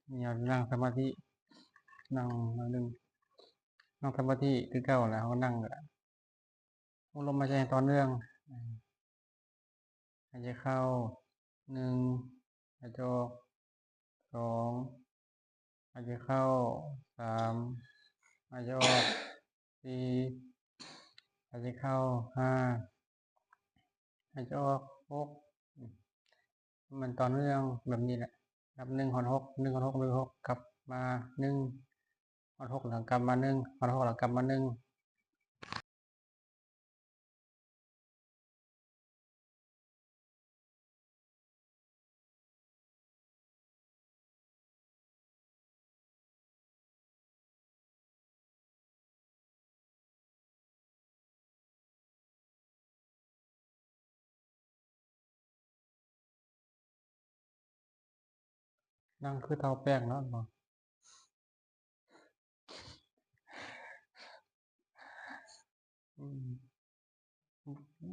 อย่านั่งสมาธินั่งหนึ่งนั่งสมาธิคือเก่าแล้วก็นั่งลมหายใจต่อเนื่องหายใจเข้า1หายใจออก2หายใจเข้า3หายใจออก4หายใจเข้า5หายใจออก6มันต่อเนื่องแบบนี้แหละนับ1 6 1 6 1 6กลับมา1 6หลังกลับมา1 6หลังกลับมา1นั่งคือเตาแป้งเนาะ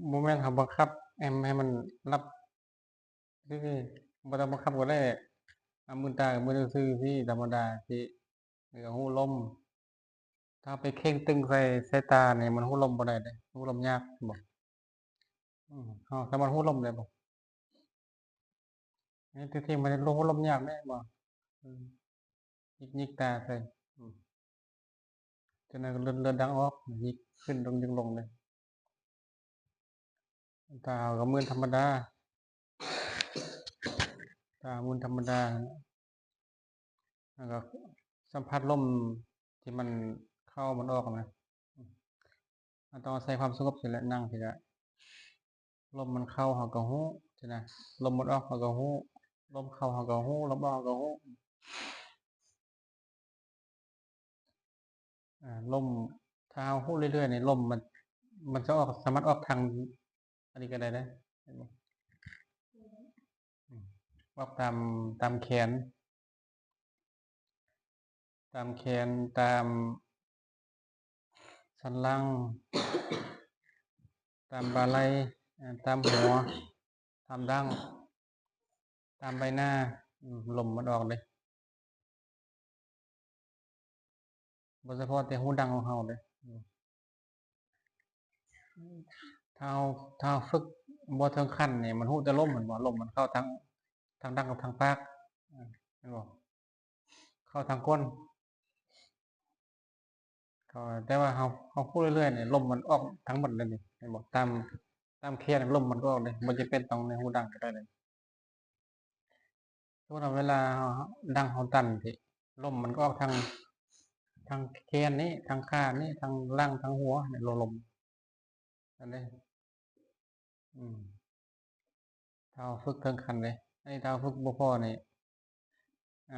โมเมนต์เขาบังคับแอมให้มันรับที่บ่ต้องบังคับก็ได้เอามือตากับมือซื่อที่ธรรมดาที่เหนือหูลมถ้าไปเข่งตึงใส่สายตาเนี่ยมันหูลมบ่ได้เลยหูลมยากบอกถ้ามันหูลมได้บอกนี่ที่มันหูลมยากได้บอกยิกตาใส่จนนั้นเลือนดังออกยิกขึ้นลงยึงลงเลยตากับมือธรรมดาตามือธรรมดาแล้วก็สัมผัสลมที่มันเข้ามันออกนะต้องใส่ความสงบสิแล้วนั่งสิละลมมันเข้าเขาก็หู้ใช่ไหมลมมันออกเขาก็หู้ลมเข้าเขาก็หู้ลมออกเขาก็หู้ลมถ้าเอาหู้เรื่อยๆในลมมันจะออกสามารถออกทางอันนี้ก็ได้นะออกตามแขนตามสันหลังตามบ่าไหล่ตามหัวตามดั้งตามใบหน้าลมมันออกเลยโดยเฉพาะแต่หูดังของเราเลยถ้าฝึกบ่ถึงขั้นเนี่ยมันหูแต่ลมเหมือนบ่ลมมันเข้าทางดั้งกับทางปากเห็นบ่เข้าทางก้นก็แต่ว่าเราพูดเรื่อยๆเนี่ยลมมันออกทั้งหมดเลยนี่เห็นบ่ตามแขนลมมันก็ออกเลยบ่จะเป็นต้องในหูดังก็ได้เลยสมมุติว่าเวลาเราดังเราตันสิลมมันก็ออกทางแขนนี้ทางขานี้ทางหลังทางหัวเนี่ยลมอันนี้ถ้าเราฝึกถึงขั้นเลยถ้าเราฝึกบ่พอนี่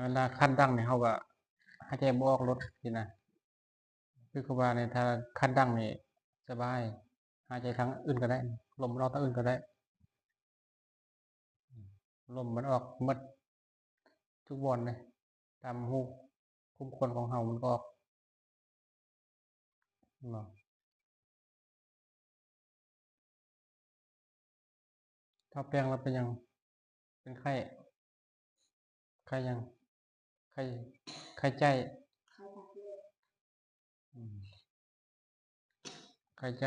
เวลาคันดังเนี่ยเราก็หายใจบ่ออกรถสินะคือครูบาเนี่ยถ้าคันดังนี่สบายหายใจทางอื่นก็ได้ลมมันออกทางอื่นก็ได้ลมมันออกหมดทุกบอนเลยตามหูคุ้มคนของเฮามันก็ออกเนาะถ้าแปลงแล้วเป็นยังเป็นไข้ยังไข้ไข้ใจอืมไข้ใจ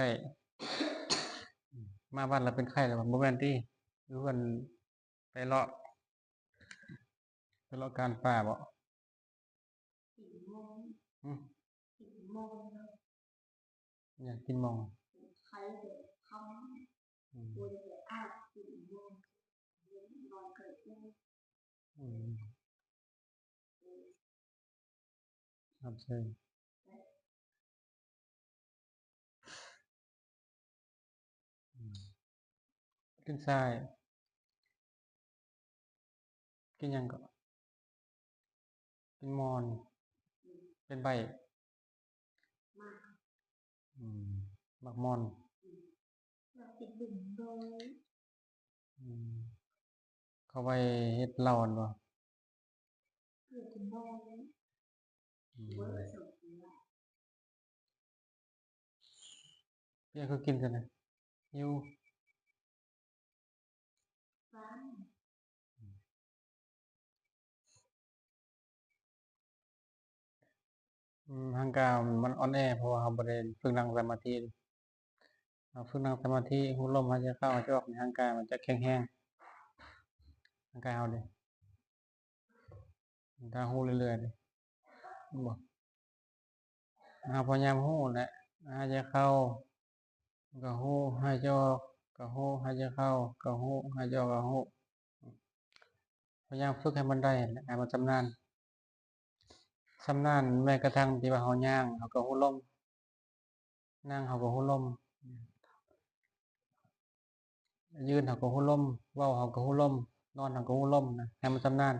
มาบ้านเราเป็นไข้แล้วบ่แม่นติหรือว่าไปเลาะการป่าบ่อืมอยากกินหม่องอืมอืมครับใช่กินทรายกินหยังก็กินมอนเป็นใบอืมบักม่อนอืมเขาไว้เฮ็ดเหล้าอันบ่อืมเพี่อนคือกินซั่นน่ะหิว ร่างกายมันอ่อนแอเพราะว่าเราบ่ได้ฝึกนั่งสมาธิเราฝึกนั่งสมาธิรู้ลมหายใจเข้าหายใจออกในร่างกายมันจะแข็งแรงร่างกายเราเด้ถ้ารู้เรื่อยๆเด้บ่เราพยายามรู้แหละหายใจเข้าก็รู้หายใจออกก็รู้หายใจเข้าก็รู้หายใจออกก็รู้พยายามฝึกให้มันได้แหละให้มันชำนาญแม้กระทั่งที่ว่าเราย่างเราก็รู้ลมนั่งเราก็รู้ลมยืนเราก็รู้ลมเว้าเราก็รู้ลมนอนเราก็รู้ลมนะให้มันชำนาญ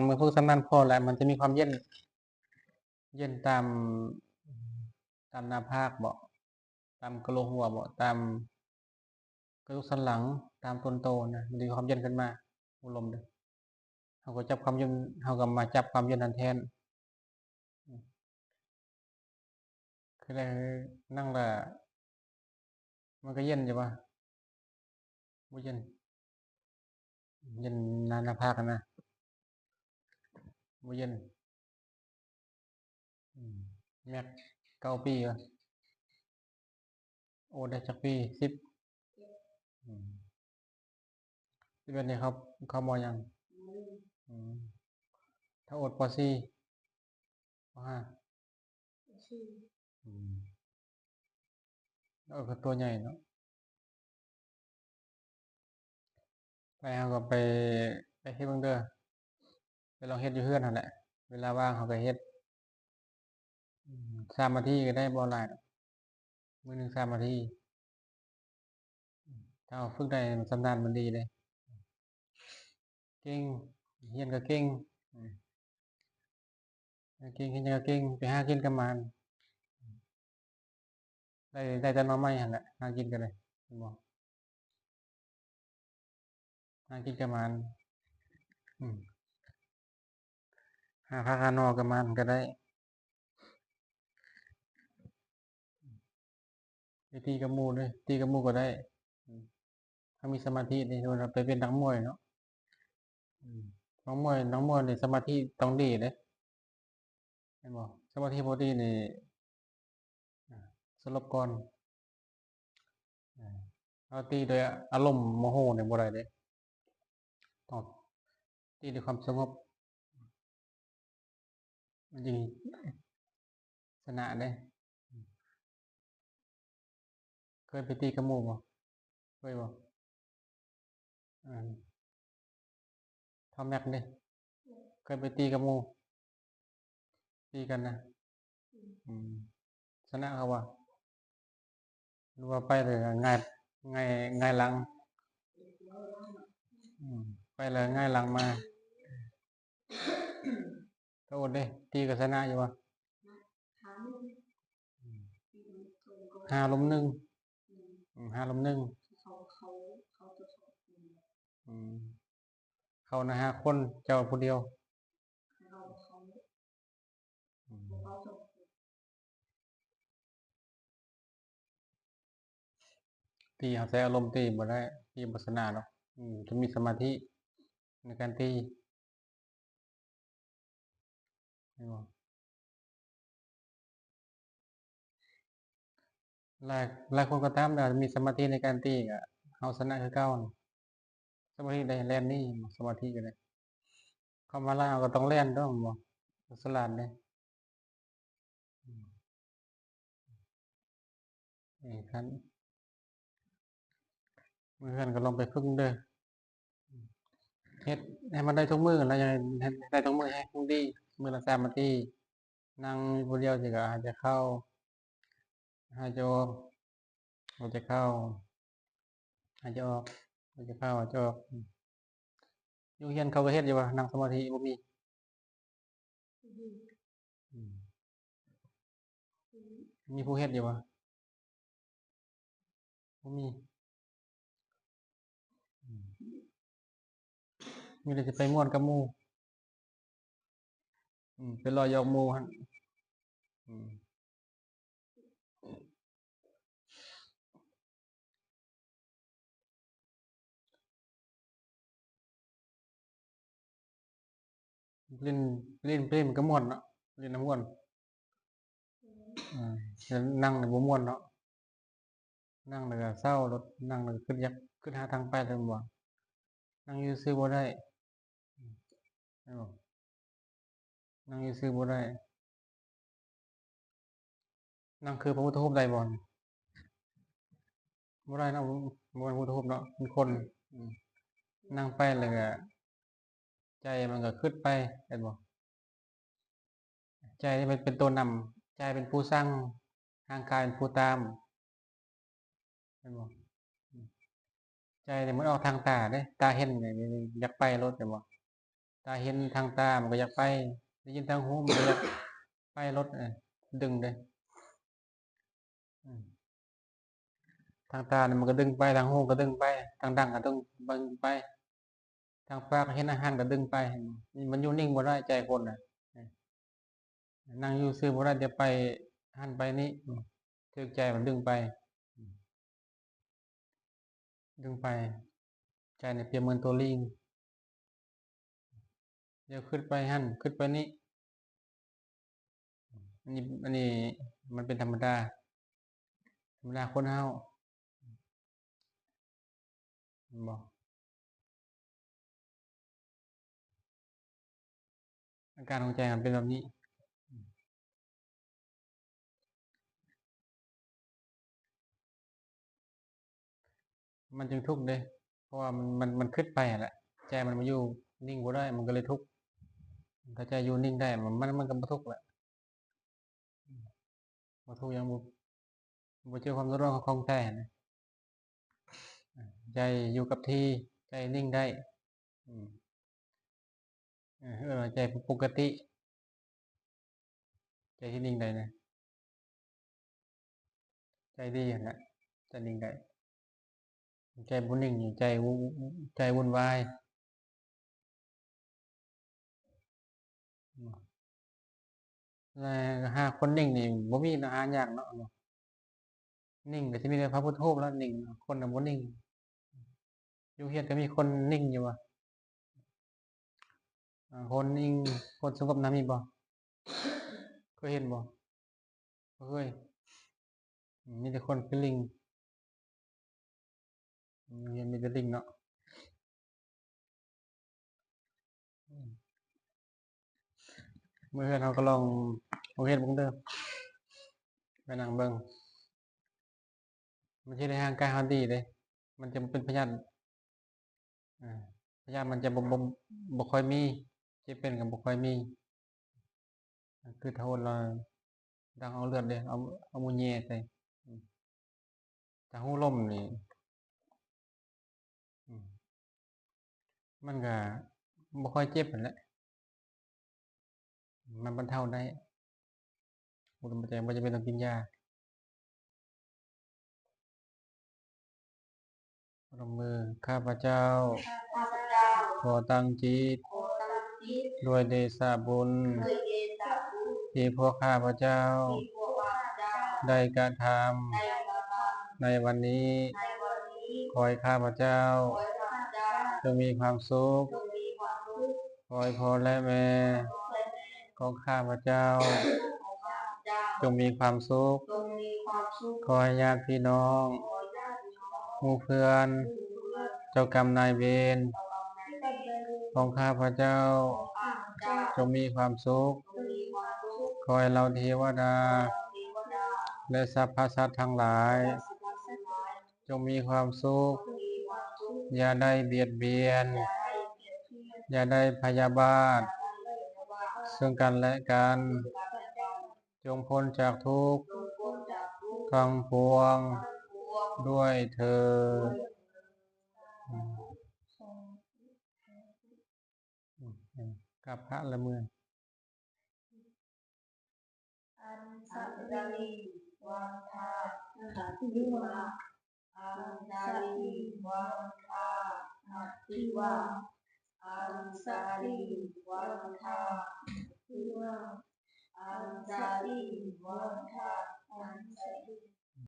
เมื่อฝึกชำนาญพอแล้วมันจะมีความเย็นตามหน้าผากบ่ตามกะโหลกหัวบ่ตามกระดูกสันหลังตามต้นโตนะมันจะมีความเย็นขึ้นมารู้ลมเด้อเราก็จับความเย็นเราก็มาจับความเย็นนั้นแทนคือได้นั่งแล้วมันก็เย็นอยู่บ่บ่เย็นหน้าผากอะนะบ่เย็นแม็ก9 ปีวะโอ้ได้จักปี10อืม11นี่ครับเข้ามอยังอืมถ้าอดป.4 ป.5อืมก็ตัวใหญ่เนาะไปเราก็ไปเฮ็ดเบิ่งเด้อไปลองเฮ็ดอยู่เรือนนั่นแหละเวลาว่างเราก็เฮ็ด3 นาทีก็ได้บ่หลายดอกมื้อหนึ่ง3 นาทีถ้าเราฝึกได้ชำนาญมันดีเลยเก่งเรียนก็เก่งอืมเก่งเฮ็ดหยังก็เก่งไปหากินกับมันได้แต่หน่อไม้หั่นแหละหากินก็ได้แม่นบ่หากินกับมันอืมหาผักหาหน่อกับมันก็ได้ไปตีกับหมู่ด้วยตีกับหมู่ก็ได้อืมถ้ามีสมาธินี่เราไปเป็นนักมวยเนาะอืมนักมวยนี่สมาธิต้องดีเด้แม่นบ่สมาธิบ่ดีนี่อาสลบก่อนอาเราตีด้วยอารมณ์โมโหนี่บ่ได้เด้ต้องตีด้วยความสงบมันจึงชนะเด้เคยไปตีกับหมู่บ่เคยบ่อาเท่าแม็กเด้เคยไปตีกับหมู่ตีกันนะอืมชนะเขาบ่หรือว่าไปเลยหงายหลังอืมไปเลยหงายหลังมาก็อดเด้ตีก็ชนะอยู่บ่5-15-1อืมเขาน่ะ5คนเจ้าผู้เดียวอืมตีเอาแต่อารมณ์ตีบ่ได้ตีบ่ชนะดอกต้องมีสมาธิในการตีแม่นบ่หลายหลายคนก็ตามแต่มีสมาธิในการตีก็เอาชนะคือเก่านั่นสมาธิได้แล่นหนีสมาธิก็ได้เข้ามาลาวก็ต้องแล่นตัวแม่นบ่ฉลาดเด้อืมคันมื้ออื่นก็ลองไปฝึกเด้อเฮ็ดให้มันได้ทุกมื้อแล้วยังเฮ็ดได้ทุกมื้อให้คงดีมื้อละ3 นาทีนั่งอยู่ผู้เดียวนี่ก็หายใจเข้าหายใจออกหายใจเข้าหายใจออกหายใจเข้าหายใจออกอยู่เรือนเขาก็เฮ็ดอยู่ว่านั่งสมาธิบ่มีอืมมีผู้เฮ็ดอยู่บ่บ่มีอืมมีแต่สิไปม่วนกับหมู่ไปล้อหยอกหมู่หั่นอืม ลิ้นลิ้นมันก็ม่วนเนาะลิ้นน้ำม่วนนั่งในบ่ม่วนเนาะนั่งแล้วก็เศร้ารถนั่งแล้วก็ขึ้นยักขึ้นหาทางไปเลยบ่นั่งอยู่ซื่อบ่ได้นั่งอยู่ซื่อบ่ได้นั่งคือพระพุทธรูปใดบ่บ่ได้เนาะบ่เป็นพระพุทธรูปเนาะเป็นคนนั่งไปแล้วก็ใจมันก็ขึ้นไปเห็นบ่ใจนี่มันเป็นตัวนำใจเป็นผู้สร้างร่างกายเป็นผู้ตามเห็นบ่ใจนี่มันออกทางตาเด้ตาเห็นนี่อยากไปรถเห็นบ่ตาเห็นทางตามันก็อยากไปได้ยินทางหูมันก็อยากไปรถดึงเด้ทางตาเนี่ยมันก็ดึงไปทางหูก็ดึงไปทางดังก็ต้องดึงไปทางปากก็เห็นอาหารก็ดึงไปมันอยู่นิ่งบ่ได้ใจคนน่ะนั่งอยู่ซื่อบ่ได้เดี๋ยวไปหันไปนี่ถูกใจมันดึงไปใจเนี่ยเปรียบเหมือนตัวลิงเดี๋ยวขึ้นไปหันขึ้นไปนี่อันนี้มันเป็นธรรมดาคนเฮาบ่อาการของใจมันเป็นแบบนี้มันจึงทุกข์เด้เพราะว่ามันขึ้นไปแหละใจมันมาอยู่นิ่งบ่ได้มันก็เลยทุกข์ถ้าใจอยู่นิ่งได้มันก็บ่ทุกข์แหละบ่ทุกข์ยังบ่เจอความร้อนของแท้นะใจอยู่กับที่ใจนิ่งได้ใจปกติใจที่นิ่งได้นะใจดีอย่างนั้นใจนิ่งได้ใจบ่นิ่งใจวุ่นวายแล้วหาคนนิ่งนี่บ่มีหายากเนาะนิ่งก็สิมีแต่พระพุทธรูปแล้วนิ่งคนน่ะบ่นิ่งอยู่เฮียนก็มีคนนิ่งอยู่ว่ะคนนิ่งคนสงบน่ะมีบ่เคยเห็นบ่บ่เคยมีแต่คนคือลิงมีแต่ลิงเนาะมื้อเฮือนเฮาก็ลองเฮ็ดเบิ่งเด้อไปนั่งเบิ่งมันสิได้ร่างกายเฮาดีเด้มันจะเป็นพยาธิพยาธิมันจะบ่ค่อยมีที่เป็นก็บ่ค่อยมีคือโทษเราดังเอาเลือดเด้เอามือแหย่ใส่ถ้าหูล่มนี่มันก็บ่ค่อยเจ็บนั่นแหละมันบรรเทาได้บ่จำเป็นต้องกินยาพนมมือข้าพเจ้าข้าพเจ้าขอตั้งจิตขอตั้งจิตด้วยเดชะบุญด้วยเดชะบุญที่พวกข้าพเจ้าที่พวกข้าพเจ้าได้กระทได้กระทำในวันนี้ำในวันนี้ขอให้ข้าพเจ้าขอให้ข้าพเจ้าจงมีความสุขจงมีความสุขขอให้พ่อและแม่ขอให้แม่ของข้าพเจ้าของข้าพเจ้าจงมีความสุขจงมีความสุขขอให้ญาติพี่น้องขอให้ญาติพี่น้องหมู่เพื่อน ผู้เพื่อนเจ้ากรรมนายเวรเจ้ากรรมนายเวรของข้าพเจ้าของข้าพเจ้าจงมีความสุขจงมีความสุขขอให้เราเทวดาเทวดาและสรรพสัตว์ทั้งหลายและสรรพสัตว์ทั้งหลายจงมีความสุขจงมีความสุขอย่าได้เบียดเบียนอย่าได้เบียดเบียนอย่าได้พยาบาทซึ่งกันและกันจงพ้นจากทุกข์ทั้งปวงด้วยเธอกับพระละเมืออัญชลีวันทาหัตถิวาอัญชลีวันทาหัตถิวาอัญชลีวันทาหัตถิวาอัญชลีวันทาหัตถิ